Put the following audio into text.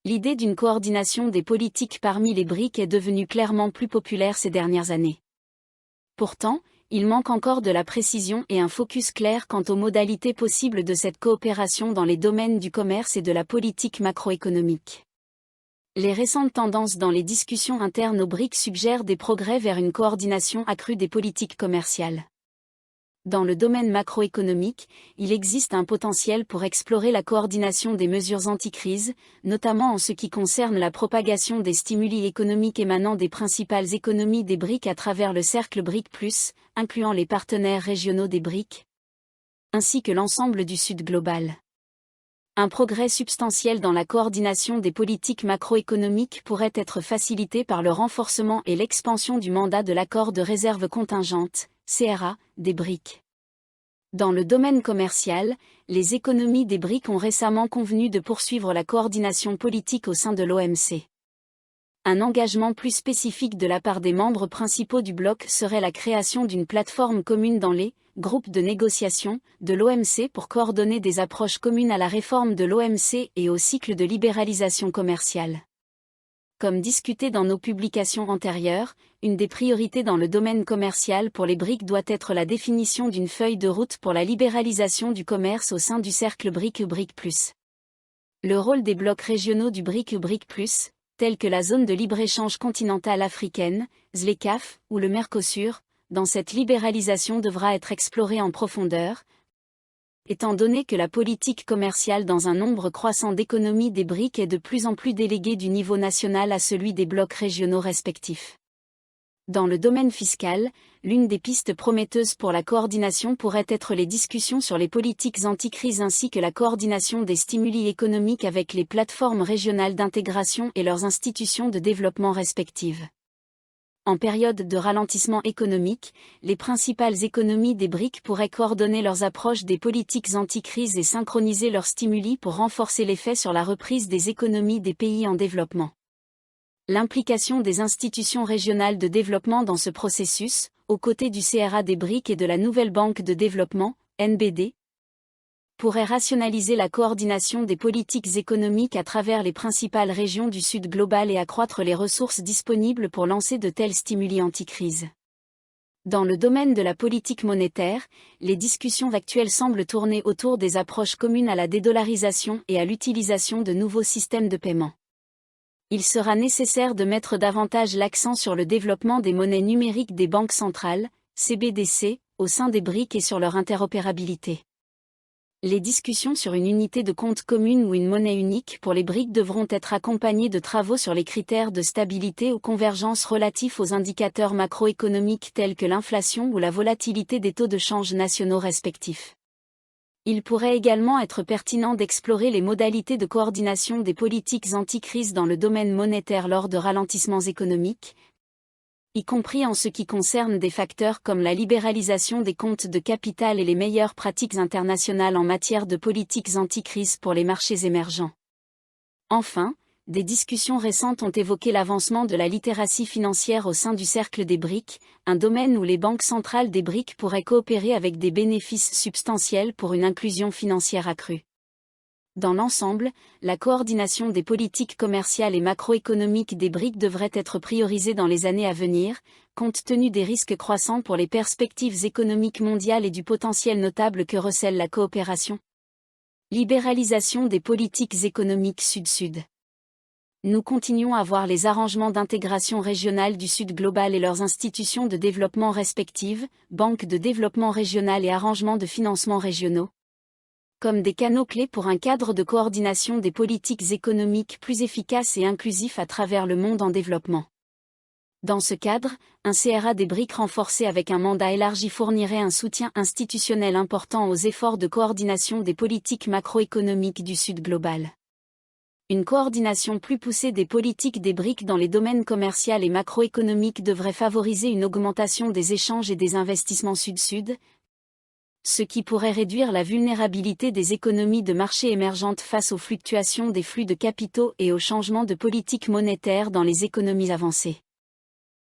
L'idée d'une coordination des politiques parmi les BRIC est devenue clairement plus populaire ces dernières années. Pourtant, il manque encore de la précision et un focus clair quant aux modalités possibles de cette coopération dans les domaines du commerce et de la politique macroéconomique. Les récentes tendances dans les discussions internes aux BRIC suggèrent des progrès vers une coordination accrue des politiques commerciales. Dans le domaine macroéconomique, il existe un potentiel pour explorer la coordination des mesures anti-crise, notamment en ce qui concerne la propagation des stimuli économiques émanant des principales économies des BRIC à travers le cercle BRIC+, incluant les partenaires régionaux des BRIC, ainsi que l'ensemble du Sud global. Un progrès substantiel dans la coordination des politiques macroéconomiques pourrait être facilité par le renforcement et l'expansion du mandat de l'accord de réserve contingente, CRA, des BRIC. Dans le domaine commercial, les économies des BRIC ont récemment convenu de poursuivre la coordination politique au sein de l'OMC. Un engagement plus spécifique de la part des membres principaux du bloc serait la création d'une plateforme commune dans les groupes de négociation de l'OMC pour coordonner des approches communes à la réforme de l'OMC et au cycle de libéralisation commerciale. Comme discuté dans nos publications antérieures, une des priorités dans le domaine commercial pour les BRIC doit être la définition d'une feuille de route pour la libéralisation du commerce au sein du cercle BRIC-BRIC+. Le rôle des blocs régionaux du BRIC-BRIC+, tels que la zone de libre-échange continentale africaine, ZLECAf, ou le Mercosur, dans cette libéralisation devra être exploré en profondeur, étant donné que la politique commerciale dans un nombre croissant d'économies des BRIC est de plus en plus déléguée du niveau national à celui des blocs régionaux respectifs. Dans le domaine fiscal, l'une des pistes prometteuses pour la coordination pourrait être les discussions sur les politiques anti-crise ainsi que la coordination des stimuli économiques avec les plateformes régionales d'intégration et leurs institutions de développement respectives. En période de ralentissement économique, les principales économies des BRIC pourraient coordonner leurs approches des politiques anti-crise et synchroniser leurs stimuli pour renforcer l'effet sur la reprise des économies des pays en développement. L'implication des institutions régionales de développement dans ce processus, aux côtés du CRA des BRIC et de la Nouvelle Banque de Développement, NBD, pourrait rationaliser la coordination des politiques économiques à travers les principales régions du Sud global et accroître les ressources disponibles pour lancer de tels stimuli anti-crise. Dans le domaine de la politique monétaire, les discussions actuelles semblent tourner autour des approches communes à la dédollarisation et à l'utilisation de nouveaux systèmes de paiement. Il sera nécessaire de mettre davantage l'accent sur le développement des monnaies numériques des banques centrales, CBDC, au sein des BRIC et sur leur interopérabilité. Les discussions sur une unité de compte commune ou une monnaie unique pour les BRIC devront être accompagnées de travaux sur les critères de stabilité ou convergence relatifs aux indicateurs macroéconomiques tels que l'inflation ou la volatilité des taux de change nationaux respectifs. Il pourrait également être pertinent d'explorer les modalités de coordination des politiques anti-crise dans le domaine monétaire lors de ralentissements économiques, y compris en ce qui concerne des facteurs comme la libéralisation des comptes de capital et les meilleures pratiques internationales en matière de politiques anti-crise pour les marchés émergents. Enfin, des discussions récentes ont évoqué l'avancement de la littératie financière au sein du cercle des BRIC, un domaine où les banques centrales des BRIC pourraient coopérer avec des bénéfices substantiels pour une inclusion financière accrue. Dans l'ensemble, la coordination des politiques commerciales et macroéconomiques des BRIC devrait être priorisée dans les années à venir, compte tenu des risques croissants pour les perspectives économiques mondiales et du potentiel notable que recèle la coopération. Libéralisation des politiques économiques Sud-Sud. Nous continuons à voir les arrangements d'intégration régionale du Sud global et leurs institutions de développement respectives, banques de développement régionales et arrangements de financement régionaux, comme des canaux clés pour un cadre de coordination des politiques économiques plus efficace et inclusif à travers le monde en développement. Dans ce cadre, un CRA des BRIC renforcé avec un mandat élargi fournirait un soutien institutionnel important aux efforts de coordination des politiques macroéconomiques du Sud global. Une coordination plus poussée des politiques des BRIC dans les domaines commercial et macroéconomiques devrait favoriser une augmentation des échanges et des investissements Sud-Sud, ce qui pourrait réduire la vulnérabilité des économies de marché émergentes face aux fluctuations des flux de capitaux et aux changements de politique monétaire dans les économies avancées.